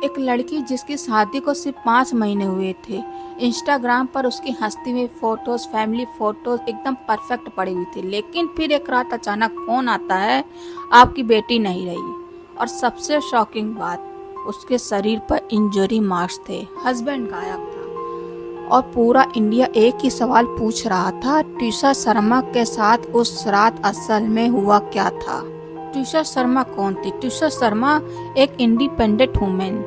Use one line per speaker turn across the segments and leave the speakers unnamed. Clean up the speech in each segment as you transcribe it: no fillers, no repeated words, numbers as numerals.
एक लड़की जिसकी शादी को सिर्फ 5 महीने हुए थे। इंस्टाग्राम पर उसकी हंसती हुई फोटोज, फैमिली फोटोज एकदम परफेक्ट पड़ी हुई थी। लेकिन फिर एक रात अचानक फोन आता है, आपकी बेटी नहीं रही। और सबसे शॉकिंग बात, उसके शरीर पर इंजरी मार्क्स थे, हस्बैंड गायब था। और पूरा इंडिया एक ही सवाल पूछ रहा था, ट्विशा शर्मा के साथ उस रात असल में हुआ क्या था। ट्विशा शर्मा कौन थी? ट्विशा शर्मा एक independent women,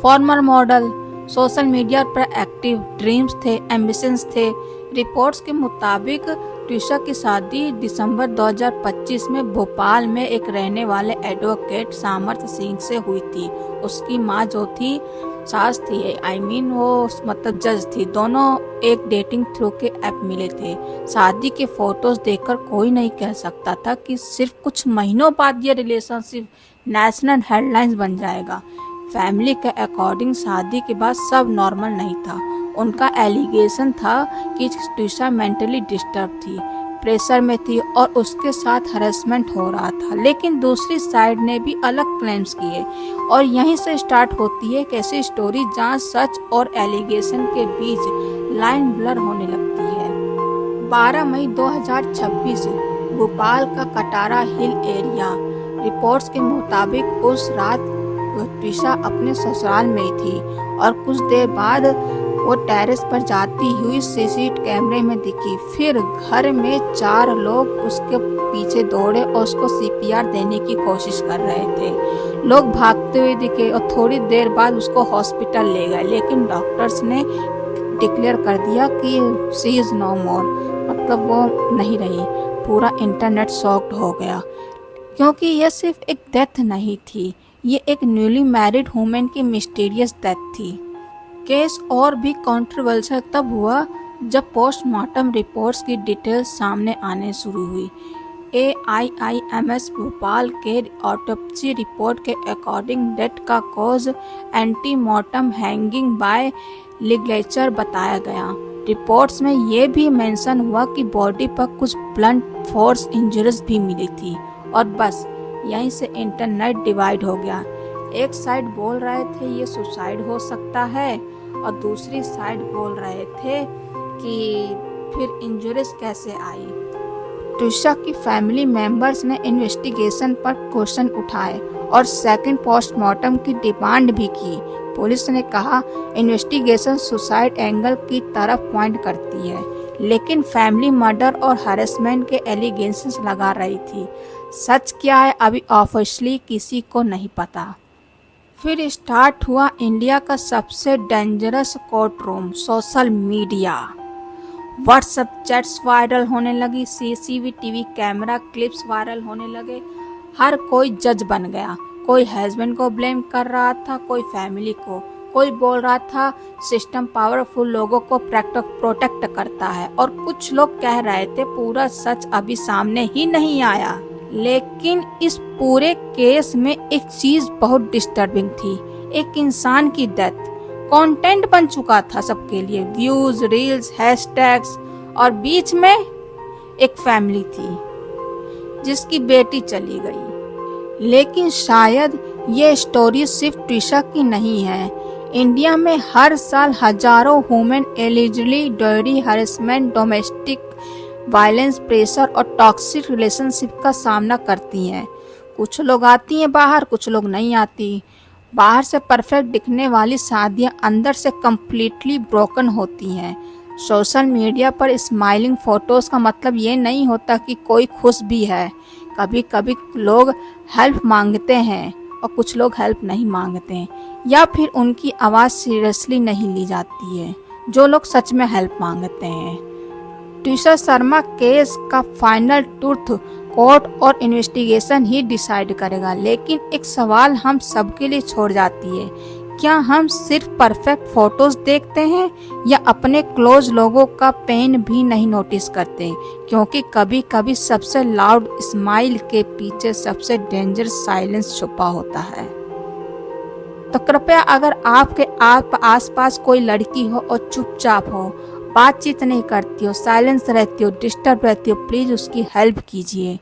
farmer model, social media पर एक्टिव, ड्रीम्स थे, एम्बिशंस थे। रिपोर्ट्स के मुताबिक ट्विशा की शादी दिसंबर 2025 में भोपाल में एक रहने वाले एडवोकेट सामर्थ्य सिंह से हुई थी। उसकी माँ जो थी सास थी, वो मतलब जज थी। दोनों एक डेटिंग थ्रू के ऐप मिले थे। शादी के फोटोज देखकर कोई नहीं कह सकता था कि सिर्फ कुछ महीनों बाद ये रिलेशनशिप नेशनल हेडलाइंस बन जाएगा। फैमिली के अकॉर्डिंग शादी के बाद सब नॉर्मल नहीं था। उनका एलिगेशन था कि ट्विशा मेंटली डिस्टर्ब थी, प्रेशर में थी और उसके साथ हरेसमेंट हो रहा था। लेकिन दूसरी साइड ने भी अलग क्लेम्स किए और यहीं से स्टार्ट होती है कैसी स्टोरी जहां सच और एलिगेशन के बीच लाइन ब्लर होने लगती है। 12 मई 2026 भोपाल का कटारा हिल एरिया। रिपोर्ट्स के मुताबिक उस रात ट्विशा अपने ससुराल में ही थी और कुछ देर बाद वो टेरेस पर जाती हुई सीसीटीवी कैमरे में दिखी। फिर घर में 4 लोग उसके पीछे दौड़े और उसको सीपीआर देने की कोशिश कर रहे थे। लोग भागते हुए दिखे और थोड़ी देर बाद उसको हॉस्पिटल ले गए, लेकिन डॉक्टर्स ने डिक्लेयर कर दिया कि शी इज नो मोर, मतलब वो नहीं रही। पूरा इंटरनेट शॉक्ड हो गया क्योंकि यह सिर्फ एक डेथ नहीं थी, ये एक न्यूली मैरिड वुमेन की मिस्टीरियस डेथ थी। केस और भी कंट्रोवर्शियल तब हुआ जब पोस्टमार्टम रिपोर्ट्स की डिटेल्स सामने आने शुरू हुई। AIIMS भोपाल के ऑटोप्सी रिपोर्ट के अकॉर्डिंग डेथ का cause antemortem hanging by ligature बताया गया। रिपोर्ट्स में यह भी मेंशन हुआ कि बॉडी पर कुछ ब्लंट फोर्स इंजरीज भी मिली थी। और बस यहीं से इंटरनेट डिवाइड हो गया। एक साइड बोल रहे थे ये सुसाइड हो सकता है और दूसरी साइड बोल रहे थे कि फिर इंजरीज कैसे आई। ट्विशा की फैमिली मेंबर्स ने इन्वेस्टिगेशन पर क्वेश्चन उठाए और सेकंड पोस्टमार्टम की डिमांड भी की। पुलिस ने कहा इन्वेस्टिगेशन सुसाइड एंगल की तरफ पॉइंट करती है, लेकिन फैमिली मर्डर और हैरेसमेंट के एलिगेशंस लगा रही थी। सच क्या है अभी ऑफिशियली किसी को नहीं पता। फिर स्टार्ट हुआ इंडिया का सबसे dangerous court room, social media. WhatsApp chats viral होने लगी, CCTV कैमरा क्लिप्स वायरल होने लगे। हर कोई जज बन गया। कोई हस्बैंड को ब्लेम कर रहा था, कोई फैमिली को, कोई बोल रहा था सिस्टम पावरफुल लोगों को प्रोटेक्ट करता है और कुछ लोग कह रहे थे पूरा सच अभी सामने ही नहीं आया। लेकिन इस पूरे केस में एक चीज बहुत डिस्टर्बिंग थी, एक इंसान की डेथ कंटेंट बन चुका था सबके लिए, व्यूज, रील्स, हैशटैग्स, और बीच में एक फैमिली थी जिसकी बेटी चली गई। लेकिन शायद ये स्टोरी सिर्फ ट्विशा की नहीं है। इंडिया में हर साल हजारों वुमेन एलिजिबली डोरी हैरेसमेंट, डोमेस्टिक वायलेंस, प्रेशर और टॉक्सिक रिलेशनशिप का सामना करती हैं। कुछ लोग आती हैं बाहर, कुछ लोग नहीं आती। बाहर से परफेक्ट दिखने वाली शादियां अंदर से कम्प्लीटली ब्रोकन होती हैं। सोशल मीडिया पर स्माइलिंग फोटोज का मतलब ये नहीं होता कि कोई खुश भी है। कभी कभी लोग हेल्प मांगते हैं और कुछ लोग हेल्प नहीं मांगते, या फिर उनकी आवाज़ सीरियसली नहीं ली जाती है जो लोग सच में हेल्प मांगते हैं। ट्विशा शर्मा केस का फाइनल ट्रूथ कोर्ट और इन्वेस्टिगेशन ही डिसाइड करेगा, लेकिन एक सवाल हम सबके लिए छोड़ जाती है, क्या हम सिर्फ परफेक्ट फोटोज देखते हैं या अपने क्लोज लोगों का पेन भी नहीं नोटिस करते? क्योंकि कभी कभी सबसे लाउड स्माइल के पीछे सबसे डेंजरस साइलेंस छुपा होता है। तो कृपया अगर आपके आसपास कोई लड़की हो और चुपचाप हो, बातचीत नहीं करती हो, साइलेंस रहती हो, डिस्टर्ब रहती हो, प्लीज उसकी हेल्प कीजिए।